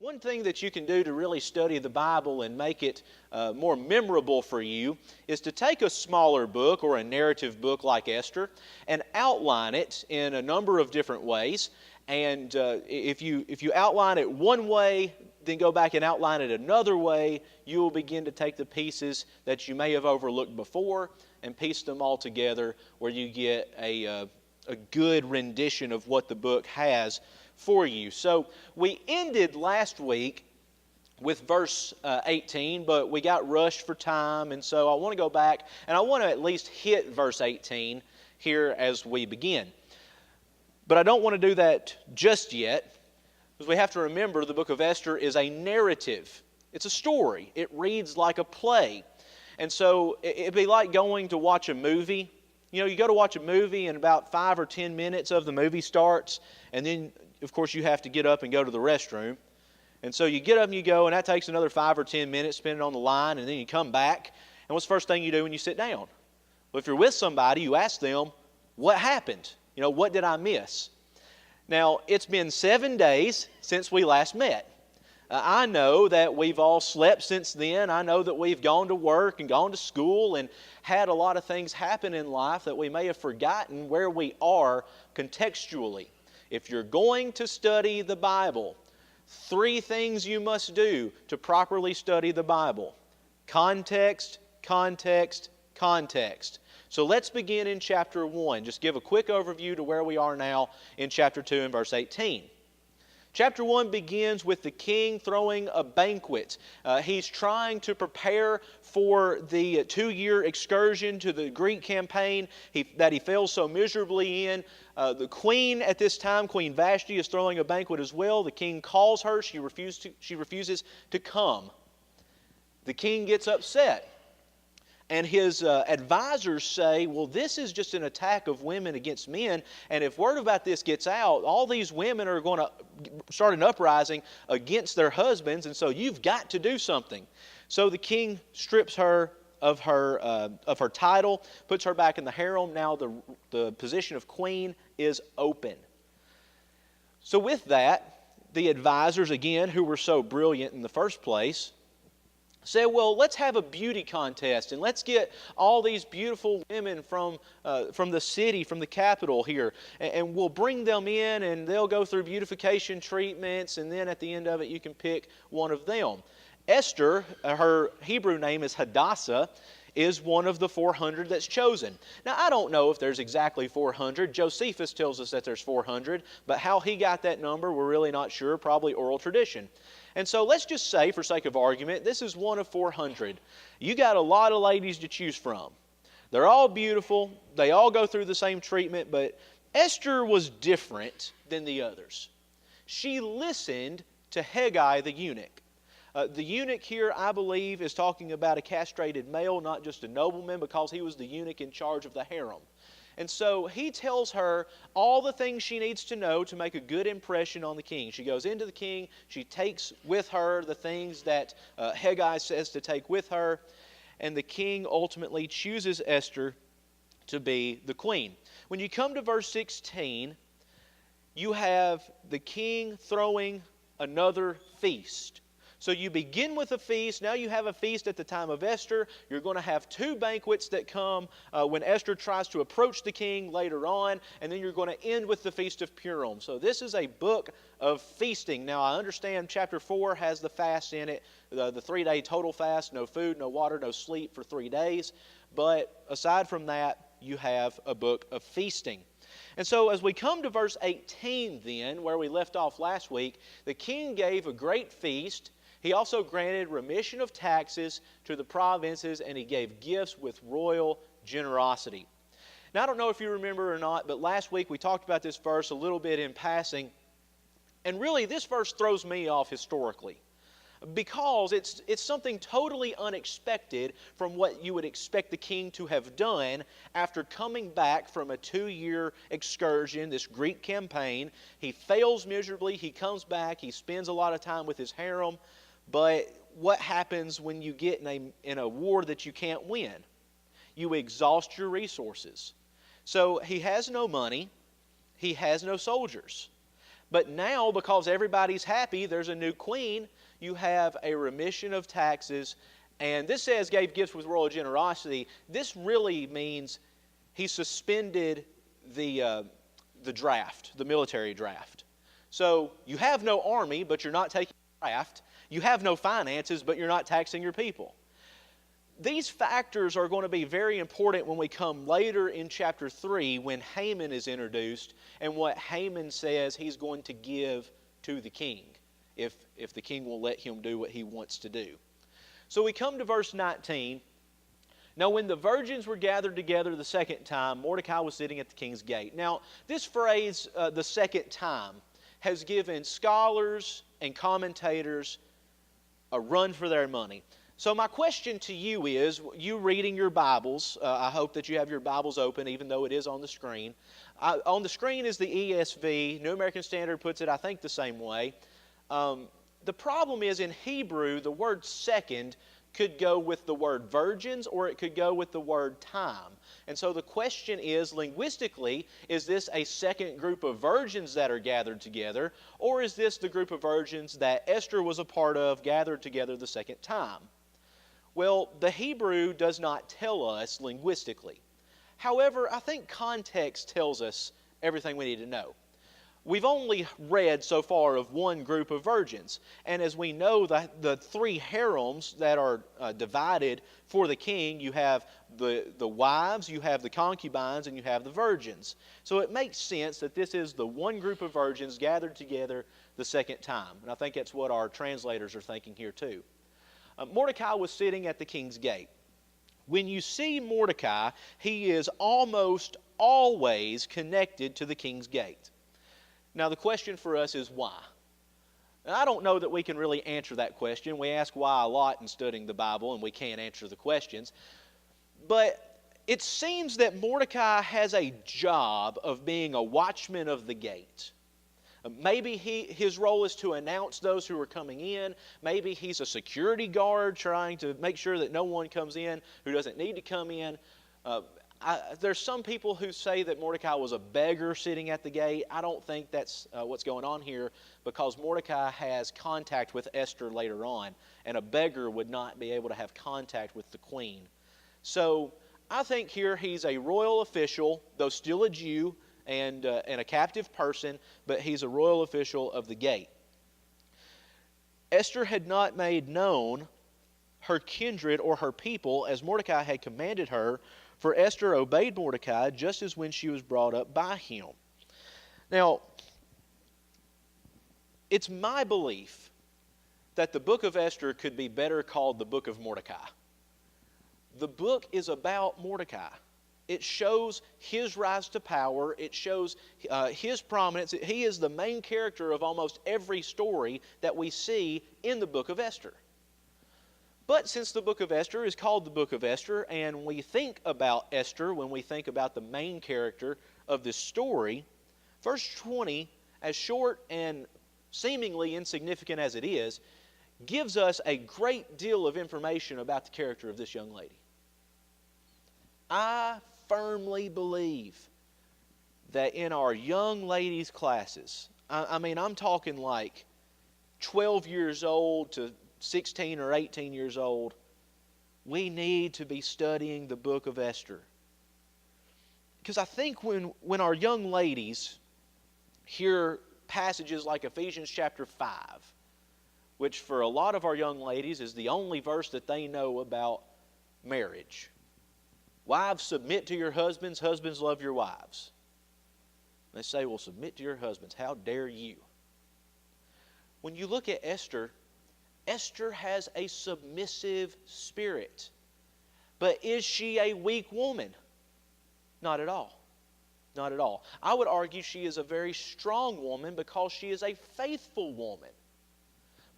One thing that you can do to really study the Bible and make it more memorable for you is to take a smaller book or a narrative book like Esther and outline it in a number of different ways. And if you outline it one way, then go back and outline it another way, you will begin to take the pieces that you may have overlooked before and piece them all together where you get a good rendition of what the book has for you. So we ended last week with verse 18, but we got rushed for time, and so I want to go back and I want to at least hit verse 18 here as we begin. But I don't want to do that just yet, because we have to remember the book of Esther is a narrative. It's a story. It reads like a play. And so it'd be like going to watch a movie. You know, you go to watch a movie and about 5 or 10 minutes of the movie starts, and then of course you have to get up and go to the restroom. And so you get up and you go, and that takes another 5 or 10 minutes spending on the line, and then you come back. And what's the first thing you do when you sit down? Well, if you're with somebody, you ask them, what happened? You know, what did I miss? Now, it's been 7 days since we last met. I know that we've all slept since then. I know that we've gone to work and gone to school and had a lot of things happen in life that we may have forgotten where we are contextually. If you're going to study the Bible, 3 things you must do to properly study the Bible: context, context, context. So let's begin in chapter 1. Just give a quick overview to where we are now in chapter 2 and verse 18. Chapter 1 begins with the king throwing a banquet. He's trying to prepare for the 2-year excursion to the Greek campaign that he failed so miserably in. The queen at this time, Queen Vashti, is throwing a banquet as well. The king calls her. She refuses to come. The king gets upset. And his advisors say, well, this is just an attack of women against men, and if word about this gets out, all these women are going to start an uprising against their husbands, and so you've got to do something. So the king strips her of her title, puts her back in the harem. Now the position of queen is open. So with that, the advisors, again, who were so brilliant in the first place, said, well, let's have a beauty contest and let's get all these beautiful women from the city, from the capital here, and we'll bring them in and they'll go through beautification treatments, and then at the end of it you can pick one of them. Esther, her Hebrew name is Hadassah, is one of the 400 that's chosen. Now, I don't know if there's exactly 400. Josephus tells us that there's 400, but how he got that number, we're really not sure, probably oral tradition. And so let's just say, for sake of argument, this is one of 400. You got a lot of ladies to choose from. They're all beautiful. They all go through the same treatment, but Esther was different than the others. She listened to Hegai the eunuch. The eunuch here, I believe, is talking about a castrated male, not just a nobleman, because he was the eunuch in charge of the harem. And so he tells her all the things she needs to know to make a good impression on the king. She goes into the king. She takes with her the things that Hegai says to take with her. And the king ultimately chooses Esther to be the queen. When you come to verse 16, you have the king throwing another feast. So you begin with a feast. Now you have a feast at the time of Esther. You're going to have 2 banquets that come when Esther tries to approach the king later on. And then you're going to end with the Feast of Purim. So this is a book of feasting. Now I understand chapter 4 has the fast in it. The 3-day total fast. No food, no water, no sleep for 3 days. But aside from that, you have a book of feasting. And so as we come to verse 18 then, where we left off last week, the king gave a great feast. He also granted remission of taxes to the provinces, and he gave gifts with royal generosity. Now, I don't know if you remember or not, but last week we talked about this verse a little bit in passing. And really, this verse throws me off historically, because it's something totally unexpected from what you would expect the king to have done after coming back from a 2-year excursion, this Greek campaign. He fails miserably. He comes back. He spends a lot of time with his harem. But what happens when you get in a war that you can't win? You exhaust your resources. So he has no money. He has no soldiers. But now, because everybody's happy, there's a new queen, you have a remission of taxes. And this says gave gifts with royal generosity. This really means he suspended the draft, the military draft. So you have no army, but you're not taking a draft. You have no finances, but you're not taxing your people. These factors are going to be very important when we come later in chapter 3 when Haman is introduced and what Haman says he's going to give to the king if the king will let him do what he wants to do. So we come to verse 19. Now when the virgins were gathered together the second time, Mordecai was sitting at the king's gate. Now this phrase, the second time, has given scholars and commentators a run for their money. So my question to you is, you reading your Bibles, I hope that you have your Bibles open even though it is on the screen. On the screen is the ESV. New American Standard puts it, I think, the same way. The problem is in Hebrew, the word second could go with the word virgins or it could go with the word time. And so the question is, linguistically, is this a second group of virgins that are gathered together, or is this the group of virgins that Esther was a part of gathered together the second time? Well, the Hebrew does not tell us linguistically. However, I think context tells us everything we need to know. We've only read so far of one group of virgins. And as we know, the three harems that are divided for the king, you have the wives, you have the concubines, and you have the virgins. So it makes sense that this is the one group of virgins gathered together the second time. And I think that's what our translators are thinking here too. Mordecai was sitting at the king's gate. When you see Mordecai, he is almost always connected to the king's gate. Now the question for us is why? And I don't know that we can really answer that question. We ask why a lot in studying the Bible and we can't answer the questions. But it seems that Mordecai has a job of being a watchman of the gate. Maybe his role is to announce those who are coming in. Maybe he's a security guard trying to make sure that no one comes in who doesn't need to come in. There's some people who say that Mordecai was a beggar sitting at the gate. I don't think that's what's going on here, because Mordecai has contact with Esther later on, and a beggar would not be able to have contact with the queen. So I think here he's a royal official, though still a Jew, and a captive person, but he's a royal official of the gate. Esther had not made known her kindred or her people as Mordecai had commanded her, for Esther obeyed Mordecai just as when she was brought up by him. Now, it's my belief that the book of Esther could be better called the book of Mordecai. The book is about Mordecai. It shows his rise to power. It shows his prominence. He is the main character of almost every story that we see in the book of Esther. But since the book of Esther is called the book of Esther, and we think about Esther when we think about the main character of this story, verse 20, as short and seemingly insignificant as it is, gives us a great deal of information about the character of this young lady. I firmly believe that in our young ladies' classes, I'm talking like 12 years old to 16 or 18 years old, we need to be studying the book of Esther. Because I think when our young ladies hear passages like Ephesians chapter 5, which for a lot of our young ladies is the only verse that they know about marriage. Wives, submit to your husbands. Husbands, love your wives. They say, well, submit to your husbands. How dare you? When you look at Esther, Esther has a submissive spirit. But is she a weak woman? Not at all. Not at all. I would argue she is a very strong woman because she is a faithful woman.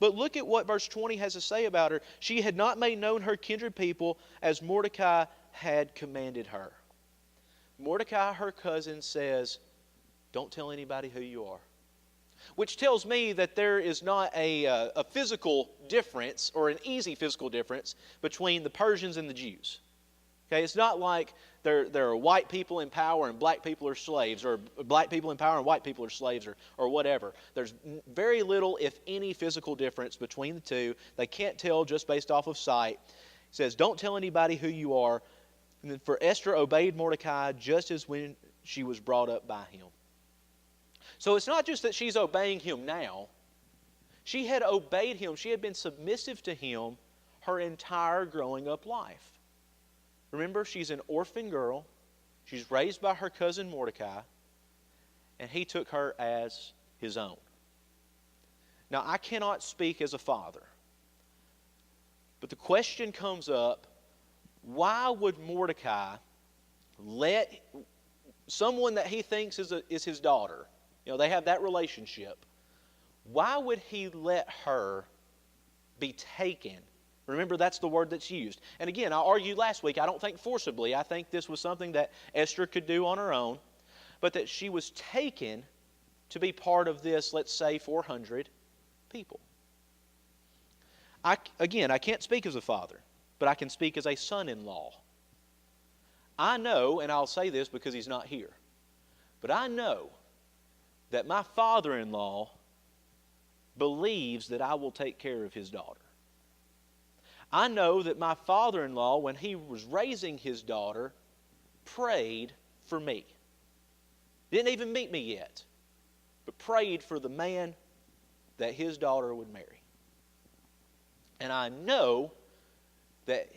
But look at what verse 20 has to say about her. She had not made known her kindred people as Mordecai had commanded her. Mordecai, her cousin, says, don't tell anybody who you are. Which tells me that there is not a physical difference or an easy physical difference between the Persians and the Jews. Okay, it's not like there are white people in power and black people are slaves, or black people in power and white people are slaves, or whatever. There's very little, if any, physical difference between the two. They can't tell just based off of sight. He says, don't tell anybody who you are. And then, for Esther obeyed Mordecai just as when she was brought up by him. So it's not just that she's obeying him now. She had obeyed him. She had been submissive to him her entire growing up life. Remember, she's an orphan girl. She's raised by her cousin Mordecai, and he took her as his own. Now, I cannot speak as a father, but the question comes up, why would Mordecai let someone that he thinks is his daughter, they have that relationship, why would he let her be taken? Remember, that's the word that's used. And again, I argued last week, I don't think forcibly. I think this was something that Esther could do on her own. But that she was taken to be part of this, let's say, 400 people. I can't speak as a father, but I can speak as a son-in-law. I know, and I'll say this because he's not here, but I know that my father-in-law believes that I will take care of his daughter. I know that my father-in-law, when he was raising his daughter, prayed for me. Didn't even meet me yet, but prayed for the man that his daughter would marry. And I know that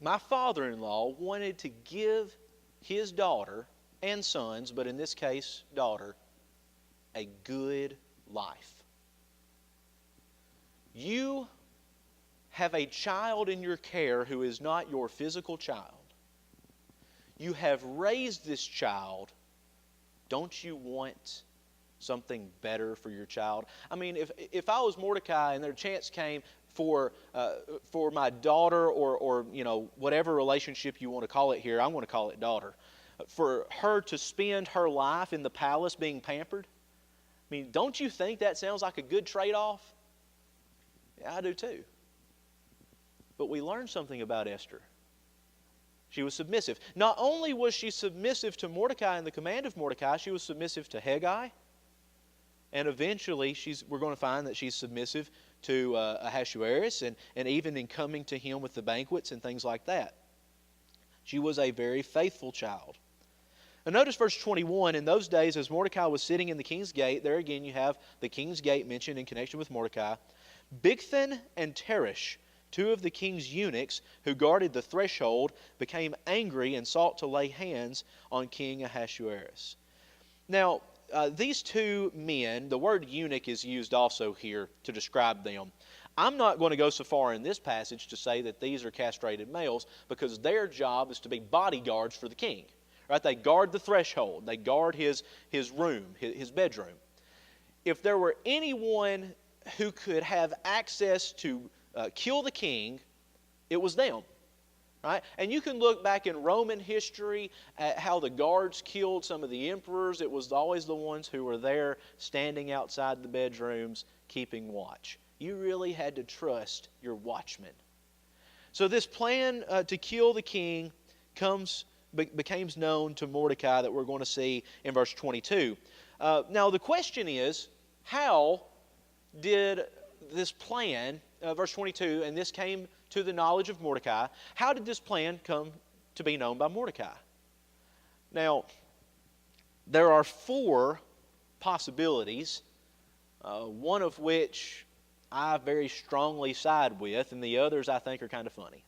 my father-in-law wanted to give his daughter and sons, but in this case, daughter, a good life. You have a child in your care who is not your physical child. You have raised this child. Don't you want something better for your child? I mean, if I was Mordecai and their chance came for my daughter or whatever relationship you want to call it here, I want to call it daughter, for her to spend her life in the palace being pampered, I mean, don't you think that sounds like a good trade-off? Yeah, I do too. But we learned something about Esther. She was submissive. Not only was she submissive to Mordecai and the command of Mordecai, she was submissive to Haggai. And eventually, we're going to find that she's submissive to Ahasuerus, and even in coming to him with the banquets and things like that. She was a very faithful child. Now notice verse 21, in those days as Mordecai was sitting in the king's gate, there again you have the king's gate mentioned in connection with Mordecai, Bigthan and Teresh, two of the king's eunuchs who guarded the threshold, became angry and sought to lay hands on King Ahasuerus. Now, these two men, the word eunuch is used also here to describe them. I'm not going to go so far in this passage to say that these are castrated males, because their job is to be bodyguards for the king. Right? They guard the threshold. They guard his room, his bedroom. If there were anyone who could have access to kill the king, it was them. Right? And you can look back in Roman history at how the guards killed some of the emperors. It was always the ones who were there standing outside the bedrooms keeping watch. You really had to trust your watchmen. So this plan to kill the king became known to Mordecai, that we're going to see in verse 22. Now the question is, how did this plan, verse 22, and this came to the knowledge of Mordecai, how did this plan come to be known by Mordecai? Now, there are 4 possibilities, one of which I very strongly side with, and the others I think are kind of funny.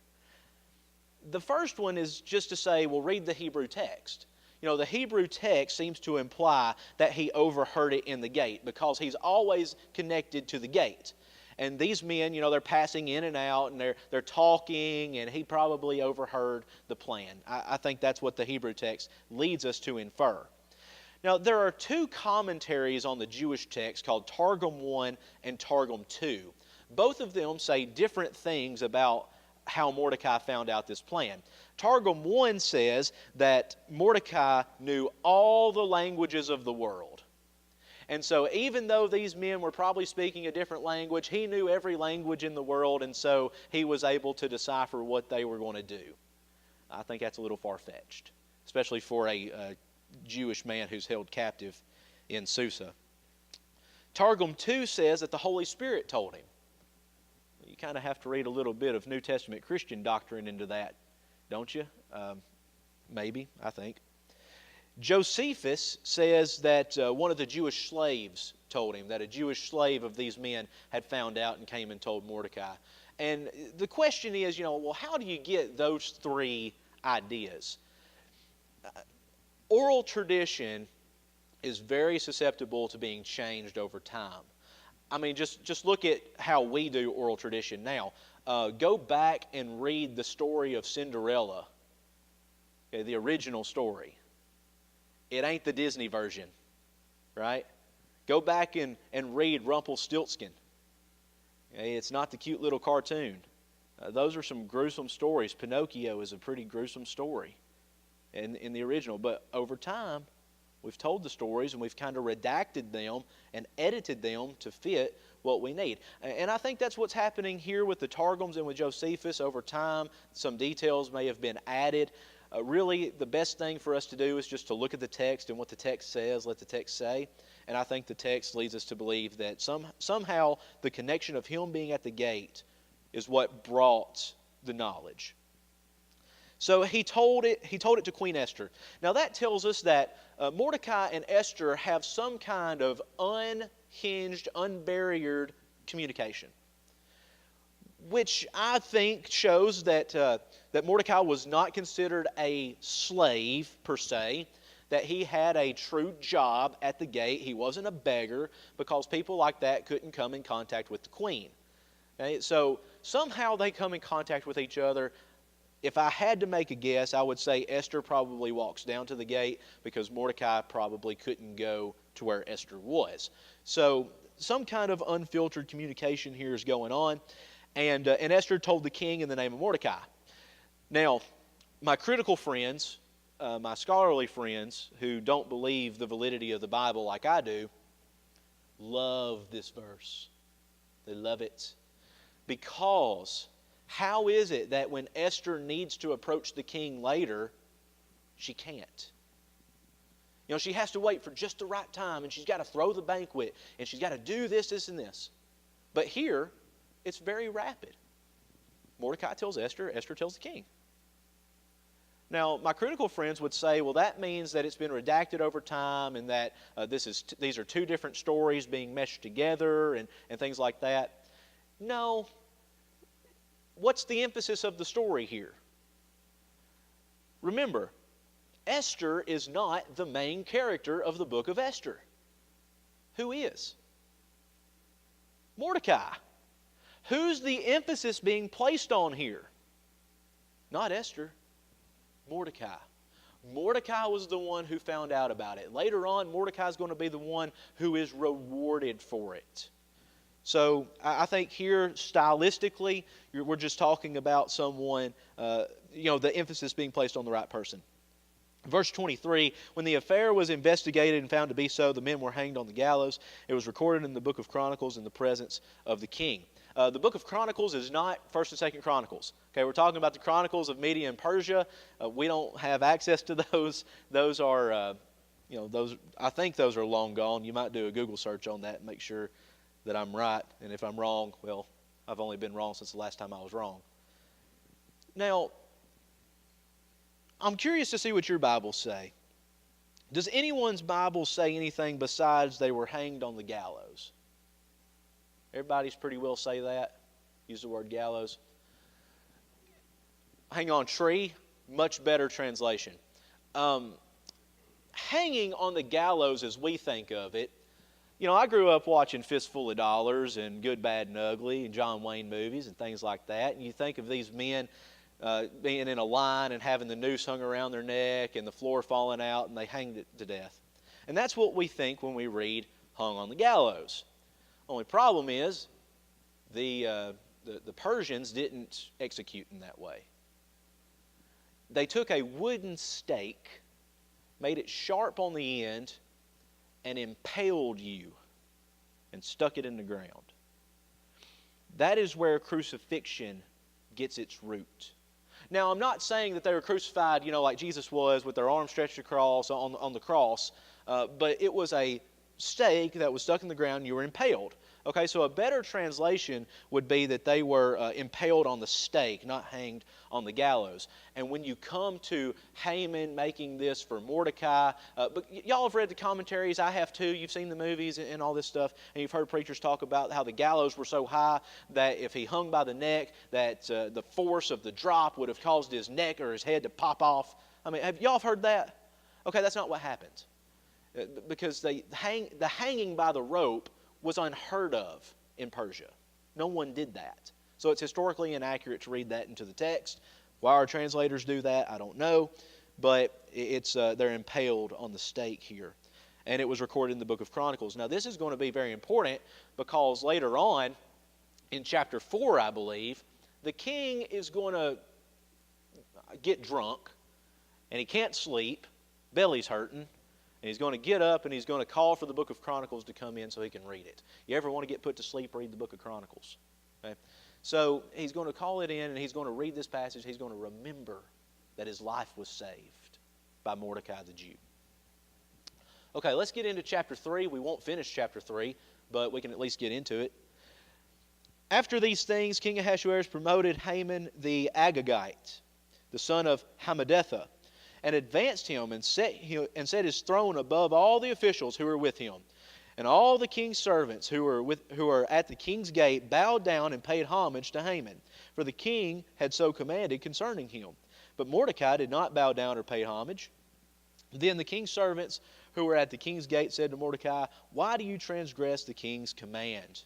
The first one is just to say, well, read the Hebrew text. The Hebrew text seems to imply that he overheard it in the gate, because he's always connected to the gate. And these men, they're passing in and out, and they're talking, and he probably overheard the plan. I think that's what the Hebrew text leads us to infer. Now, there are 2 commentaries on the Jewish text called Targum 1 and Targum 2. Both of them say different things about how Mordecai found out this plan. Targum 1 says that Mordecai knew all the languages of the world. And so even though these men were probably speaking a different language, he knew every language in the world, and so he was able to decipher what they were going to do. I think that's a little far-fetched, especially for a Jewish man who's held captive in Susa. Targum 2 says that the Holy Spirit told him. You kind of have to read a little bit of New Testament Christian doctrine into that, don't you? Maybe, I think. Josephus says that one of the Jewish slaves told him, that a Jewish slave of these men had found out and came and told Mordecai. And the question is, well, how do you get those three ideas? Oral tradition is very susceptible to being changed over time. I mean, just look at how we do oral tradition now. Go back and read the story of Cinderella, okay, the original story. It ain't the Disney version, right? Go back and read Rumpelstiltskin. Okay, it's not the cute little cartoon. Those are some gruesome stories. Pinocchio is a pretty gruesome story in the original. But over time, we've told the stories and we've kind of redacted them and edited them to fit what we need. And I think that's what's happening here with the Targums and with Josephus. Over time, some details may have been added. Really, the best thing for us to do is just to look at the text and what the text says, let the text say. And I think the text leads us to believe that somehow the connection of him being at the gate is what brought the knowledge. So he told it to Queen Esther. Now that tells us that Mordecai and Esther have some kind of unhinged, unbarriered communication, which I think shows that Mordecai was not considered a slave per se, that he had a true job at the gate. He wasn't a beggar, because people like that couldn't come in contact with the queen. Okay? So somehow they come in contact with each other. If I had to make a guess, I would say Esther probably walks down to the gate because Mordecai probably couldn't go to where Esther was. So some kind of unfiltered communication here is going on. And Esther told the king in the name of Mordecai. Now, my critical friends, my scholarly friends who don't believe the validity of the Bible like I do, love this verse. They love it. Because how is it that when Esther needs to approach the king later, she can't? She has to wait for just the right time, and she's got to throw the banquet, and she's got to do this, this, and this. But here, it's very rapid. Mordecai tells Esther, Esther tells the king. Now, my critical friends would say, well, that means that it's been redacted over time and that these are two different stories being meshed together and things like that. No. What's the emphasis of the story here? Remember, Esther is not the main character of the book of Esther. Who is? Mordecai. Who's the emphasis being placed on here? Not Esther. Mordecai. Mordecai was the one who found out about it. Later on, Mordecai is going to be the one who is rewarded for it. So I think here, stylistically, we're just talking about someone, the emphasis being placed on the right person. Verse 23, when the affair was investigated and found to be so, the men were hanged on the gallows. It was recorded in the Book of Chronicles in the presence of the king. The Book of Chronicles is not 1st and 2nd Chronicles. Okay, we're talking about the Chronicles of Media and Persia. We don't have access to those. Those are, I think those are long gone. You might do a Google search on that and make sure that I'm right. And if I'm wrong, well, I've only been wrong since the last time I was wrong. Now, I'm curious to see what your Bibles say. Does anyone's Bible say anything besides they were hanged on the gallows? Everybody's pretty well say that. Use the word gallows. Hang on tree, much better translation. Hanging on the gallows as we think of it, I grew up watching Fistful of Dollars and Good, Bad, and Ugly and John Wayne movies and things like that. And you think of these men being in a line and having the noose hung around their neck and the floor falling out, and they hanged it to death. And that's what we think when we read hung on the gallows. Only problem is the Persians didn't execute in that way. They took a wooden stake, made it sharp on the end, and impaled you and stuck it in the ground. That is where crucifixion gets its root. Now, I'm not saying that they were crucified, like Jesus was, with their arms stretched across on the cross, but it was a stake that was stuck in the ground and you were impaled. Okay, so a better translation would be that they were impaled on the stake, not hanged on the gallows. And when you come to Haman making this for Mordecai, but y'all have read the commentaries, I have too, you've seen the movies and all this stuff, and you've heard preachers talk about how the gallows were so high that if he hung by the neck, that the force of the drop would have caused his neck or his head to pop off. I mean, have y'all heard that? Okay, that's not what happened. Because the hanging by the rope was unheard of in Persia. No one did that. So it's historically inaccurate to read that into the text. Why our translators do that, I don't know. But they're impaled on the stake here. And it was recorded in the Book of Chronicles. Now this is going to be very important because later on, in chapter 4, I believe, the king is going to get drunk and he can't sleep, belly's hurting, and he's going to get up and he's going to call for the Book of Chronicles to come in so he can read it. You ever want to get put to sleep, read the Book of Chronicles. Okay? So he's going to call it in and he's going to read this passage. He's going to remember that his life was saved by Mordecai the Jew. Okay, let's get into chapter 3. We won't finish chapter 3, but we can at least get into it. After these things, King Ahasuerus promoted Haman the Agagite, the son of Hammedatha, and advanced him and set his throne above all the officials who were with him. And all the king's servants who were at the king's gate bowed down and paid homage to Haman, for the king had so commanded concerning him. But Mordecai did not bow down or pay homage. Then the king's servants who were at the king's gate said to Mordecai, "Why do you transgress the king's command?"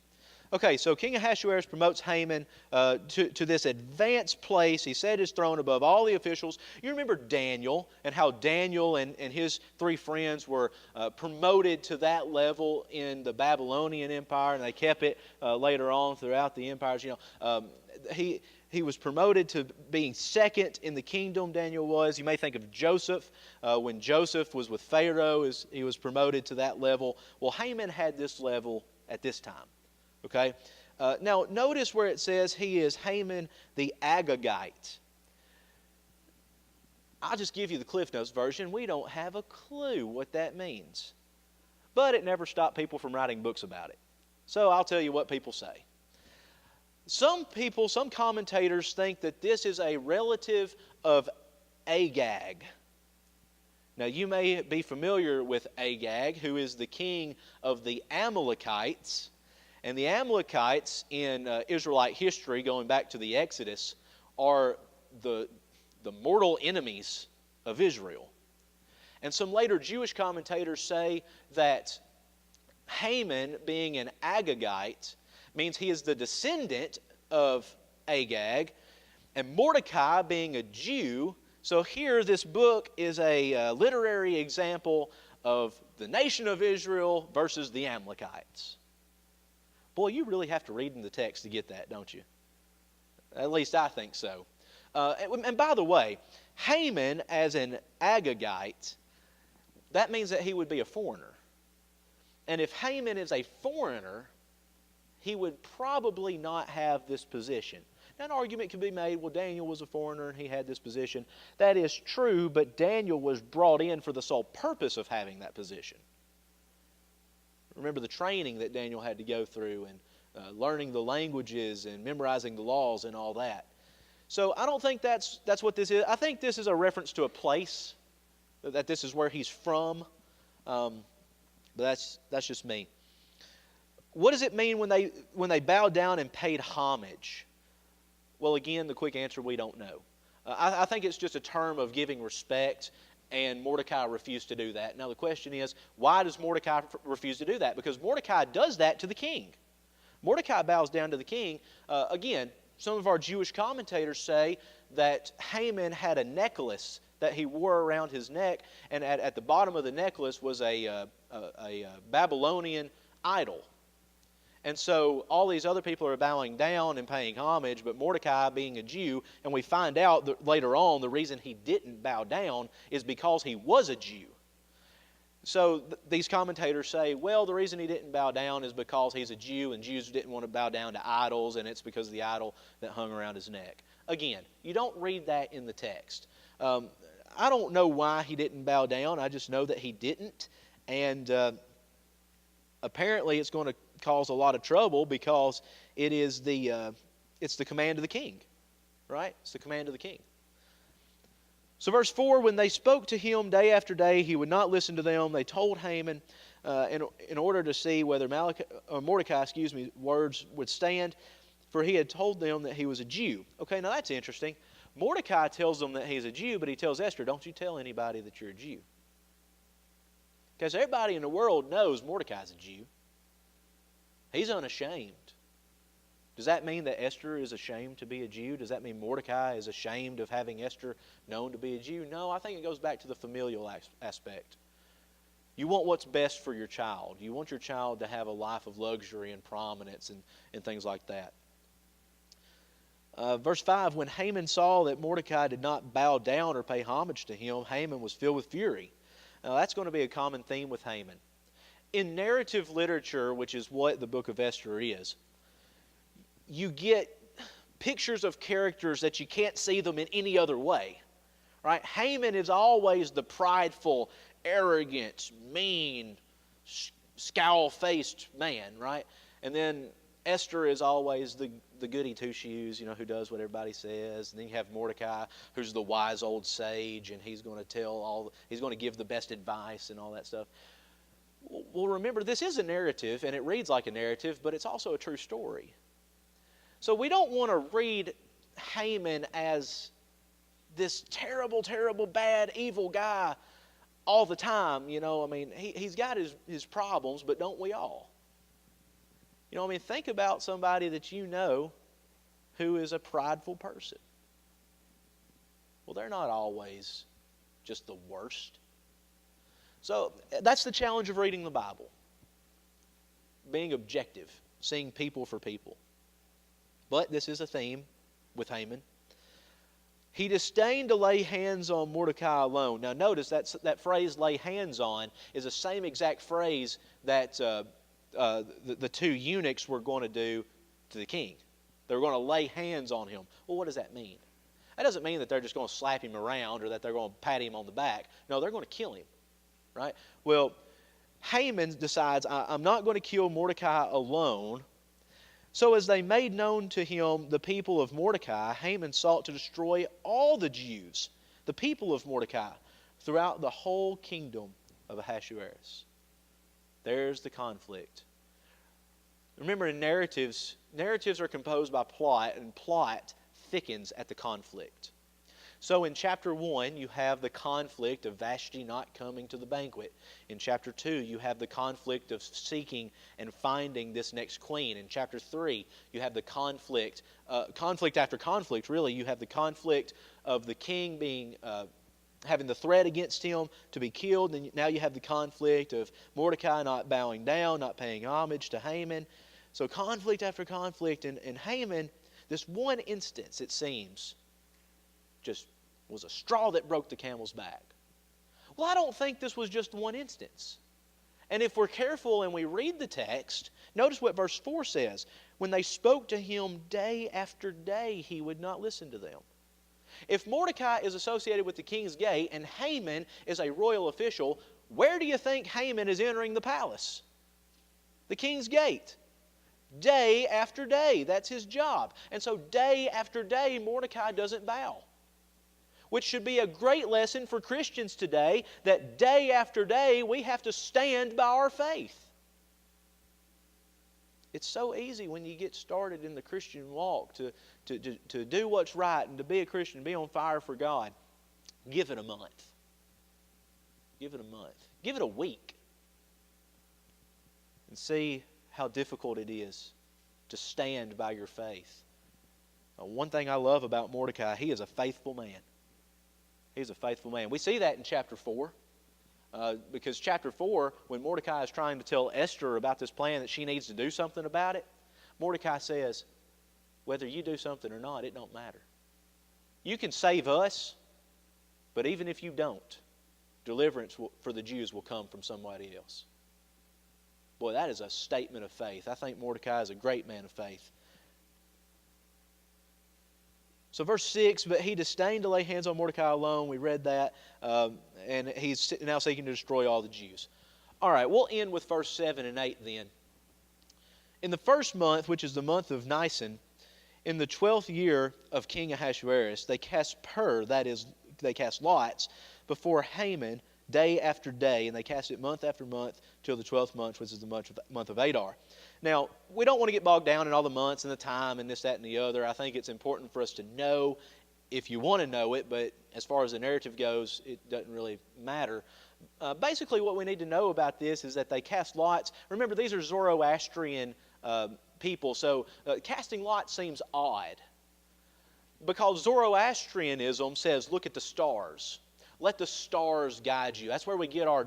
Okay, so King Ahasuerus promotes Haman to this advanced place. He set his throne above all the officials. You remember Daniel and how Daniel and his 3 friends were promoted to that level in the Babylonian Empire, and they kept it later on throughout the empires. He was promoted to being second in the kingdom, Daniel was. You may think of Joseph. When Joseph was with Pharaoh, he was promoted to that level. Well, Haman had this level at this time. Okay? Now, notice where it says he is Haman the Agagite. I'll just give you the Cliff Notes version. We don't have a clue what that means. But it never stopped people from writing books about it. So I'll tell you what people say. Some commentators think that this is a relative of Agag. Now, you may be familiar with Agag, who is the king of the Amalekites. And the Amalekites in Israelite history, going back to the Exodus, are the mortal enemies of Israel. And some later Jewish commentators say that Haman, being an Agagite, means he is the descendant of Agag, and Mordecai being a Jew. So here this book is a literary example of the nation of Israel versus the Amalekites. Boy, you really have to read in the text to get that, don't you? At least I think so. And by the way, Haman as an Agagite, that means that he would be a foreigner. And if Haman is a foreigner, he would probably not have this position. Now, an argument can be made, well, Daniel was a foreigner and he had this position. That is true, but Daniel was brought in for the sole purpose of having that position. Remember the training that Daniel had to go through and learning the languages and memorizing the laws and all that. So I don't think that's what this is. I think this is a reference to a place, that this is where he's from. But that's just me. What does it mean when they bowed down and paid homage? Well, again, the quick answer, we don't know. I think it's just a term of giving respect, and Mordecai refused to do that. Now the question is, why does Mordecai refuse to do that? Because Mordecai does that to the king. Mordecai bows down to the king. Again, some of our Jewish commentators say that Haman had a necklace that he wore around his neck, and at the bottom of the necklace was a Babylonian idol. And so all these other people are bowing down and paying homage, but Mordecai being a Jew, and we find out that later on the reason he didn't bow down is because he was a Jew. So these commentators say, well, the reason he didn't bow down is because he's a Jew, and Jews didn't want to bow down to idols, and it's because of the idol that hung around his neck. Again, you don't read that in the text. I don't know why he didn't bow down. I just know that he didn't. And apparently it's going to cause a lot of trouble because it's the command of the king. Right? It's the command of the king. So verse 4, when they spoke to him day after day, he would not listen to them. They told Haman in order to see whether Mordecai's words would stand, for he had told them that he was a Jew. Okay, now that's interesting. Mordecai tells them that he's a Jew, but he tells Esther, don't you tell anybody that you're a Jew. Because everybody in the world knows Mordecai's a Jew. He's unashamed. Does that mean that Esther is ashamed to be a Jew? Does that mean Mordecai is ashamed of having Esther known to be a Jew? No, I think it goes back to the familial aspect. You want what's best for your child. You want your child to have a life of luxury and prominence and things like that. Verse 5, when Haman saw that Mordecai did not bow down or pay homage to him, Haman was filled with fury. Now that's going to be a common theme with Haman. In narrative literature, which is what the Book of Esther is, you get pictures of characters that you can't see them in any other way. Right? Haman is always the prideful, arrogant, mean, scowl-faced man, right? And then Esther is always the goody two-shoes, who does what everybody says. And then you have Mordecai, who's the wise old sage, and he's going to give the best advice and all that stuff. Well, remember, this is a narrative, and it reads like a narrative, but it's also a true story. So we don't want to read Haman as this terrible, terrible, bad, evil guy all the time. He's got his problems, but don't we all? Think about somebody that you know who is a prideful person. Well, they're not always just the worst. So that's the challenge of reading the Bible. Being objective, seeing people for people. But this is a theme with Haman. He disdained to lay hands on Mordecai alone. Now notice that phrase, lay hands on, is the same exact phrase that the two eunuchs were going to do to the king. They were going to lay hands on him. Well, what does that mean? That doesn't mean that they're just going to slap him around or that they're going to pat him on the back. No, they're going to kill him. Right? Well, Haman decides, I'm not going to kill Mordecai alone. So as they made known to him the people of Mordecai, Haman sought to destroy all the Jews, the people of Mordecai, throughout the whole kingdom of Ahasuerus. There's the conflict. Remember, in narratives are composed by plot, and plot thickens at the conflict. So in chapter 1, you have the conflict of Vashti not coming to the banquet. In chapter 2, you have the conflict of seeking and finding this next queen. In chapter 3, you have the conflict after conflict, really. You have the conflict of the king having the threat against him to be killed. And now you have the conflict of Mordecai not bowing down, not paying homage to Haman. So conflict after conflict. And Haman, this one instance, it seems, just was a straw that broke the camel's back. Well, I don't think this was just one instance. And if we're careful and we read the text, notice what verse 4 says. When they spoke to him day after day, he would not listen to them. If Mordecai is associated with the king's gate and Haman is a royal official, where do you think Haman is entering the palace? The king's gate. Day after day. That's his job. And so day after day, Mordecai doesn't bow. Which should be a great lesson for Christians today, that day after day we have to stand by our faith. It's so easy when you get started in the Christian walk to do what's right and to be a Christian, be on fire for God. Give it a month. Give it a month. Give it a week. And see how difficult it is to stand by your faith. One thing I love about Mordecai, he is a faithful man. He's a faithful man. We see that in chapter 4. Because chapter 4, when Mordecai is trying to tell Esther about this plan that she needs to do something about it, Mordecai says, whether you do something or not, it don't matter. You can save us, but even if you don't, deliverance for the Jews will come from somebody else. Boy, that is a statement of faith. I think Mordecai is a great man of faith. So verse 6, but he disdained to lay hands on Mordecai alone. We read that. And he's now seeking to destroy all the Jews. All right, we'll end with verse 7 and 8 then. In the first month, which is the month of Nisan, in the 12th year of King Ahasuerus, they cast that is, they cast lots before Haman day after day, and they cast it month after month till the 12th month, which is the month of Adar. Now, we don't want to get bogged down in all the months and the time and this, that, and the other. I think it's important for us to know if you want to know it, but as far as the narrative goes, it doesn't really matter. Basically, what we need to know about this is that they cast lots. Remember, these are Zoroastrian people, so casting lots seems odd because Zoroastrianism says, look at the stars. Let the stars guide you. That's where we get our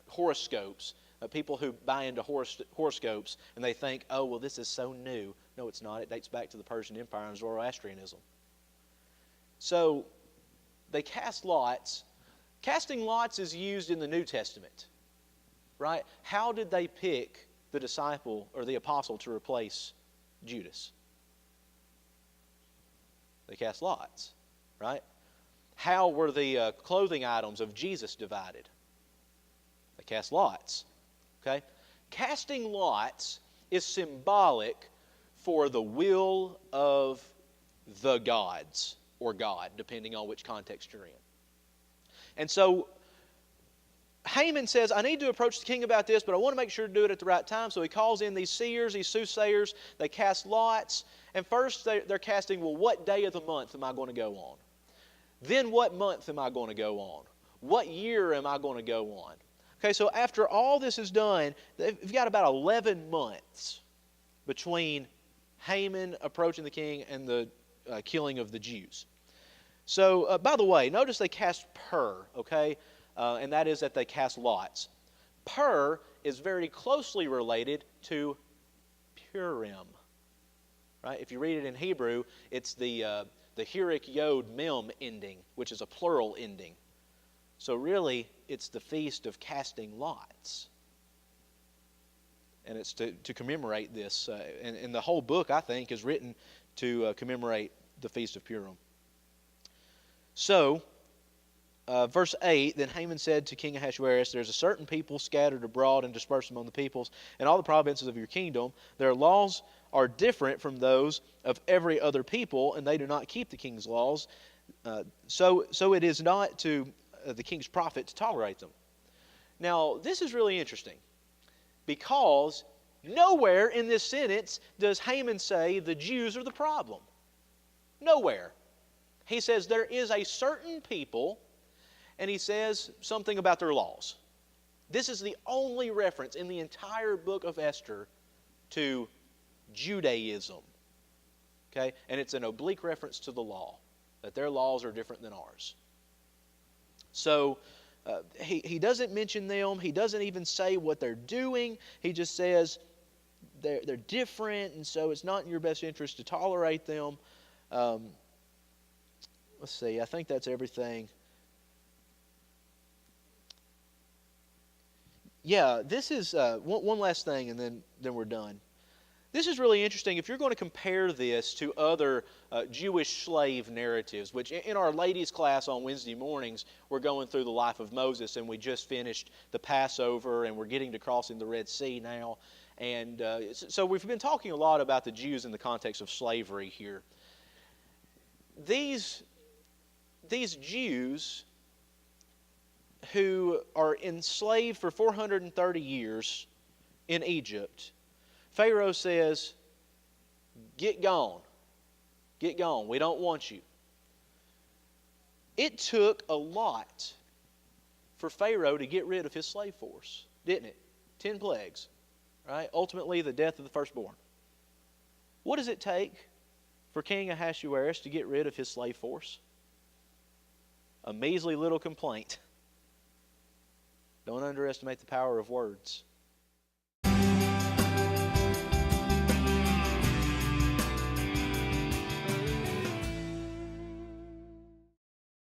horoscopes. People who buy into horoscopes and they think, oh, well, this is so new. No, it's not. It dates back to the Persian Empire and Zoroastrianism. So they cast lots. Casting lots is used in the New Testament, right? How did they pick the disciple or the apostle to replace Judas? They cast lots, right? How were the clothing items of Jesus divided? They cast lots. Okay? Casting lots is symbolic for the will of the gods, or God, depending on which context you're in. And so Haman says, I need to approach the king about this, but I want to make sure to do it at the right time. So he calls in these seers, these soothsayers. They cast lots. And first they're casting, well, what day of the month am I going to go on? Then what month am I going to go on? What year am I going to go on? Okay, so after all this is done, they've got about 11 months between Haman approaching the king and the killing of the Jews. So, by the way, notice they cast Pur, okay? And that is that they cast lots. Pur is very closely related to Purim, right? If you read it in Hebrew, it's the Hirik Yod Mem ending, which is a plural ending. So really, it's the feast of casting lots. And it's to commemorate this. And the whole book, I think, is written to commemorate the Feast of Purim. So, verse 8, then Haman said to King Ahasuerus, there's a certain people scattered abroad and dispersed among the peoples and all the provinces of your kingdom. Their laws are different from those of every other people, and they do not keep the king's laws. So it is not to the king's profit to tolerate them. Now, this is really interesting because nowhere in this sentence does Haman say the Jews are the problem. Nowhere. He says there is a certain people, and he says something about their laws. This is the only reference in the entire book of Esther to Judaism. Okay? And it's an oblique reference to the law, that their laws are different than ours. So he doesn't mention them. He doesn't even say what they're doing. He just says they're different, and so it's not in your best interest to tolerate them. Let's see. I think that's everything. Yeah, this is one last thing, and then we're done. This is really interesting. If you're going to compare this to other Jewish slave narratives, which in our ladies' class on Wednesday mornings, we're going through the life of Moses, and we just finished the Passover, and we're getting to crossing the Red Sea now. And so we've been talking a lot about the Jews in the context of slavery here. These Jews who are enslaved for 430 years in Egypt, Pharaoh says, get gone. Get gone. We don't want you. It took a lot for Pharaoh to get rid of his slave force, didn't it? 10 plagues, right? Ultimately, the death of the firstborn. What does it take for King Ahasuerus to get rid of his slave force? A measly little complaint. Don't underestimate the power of words.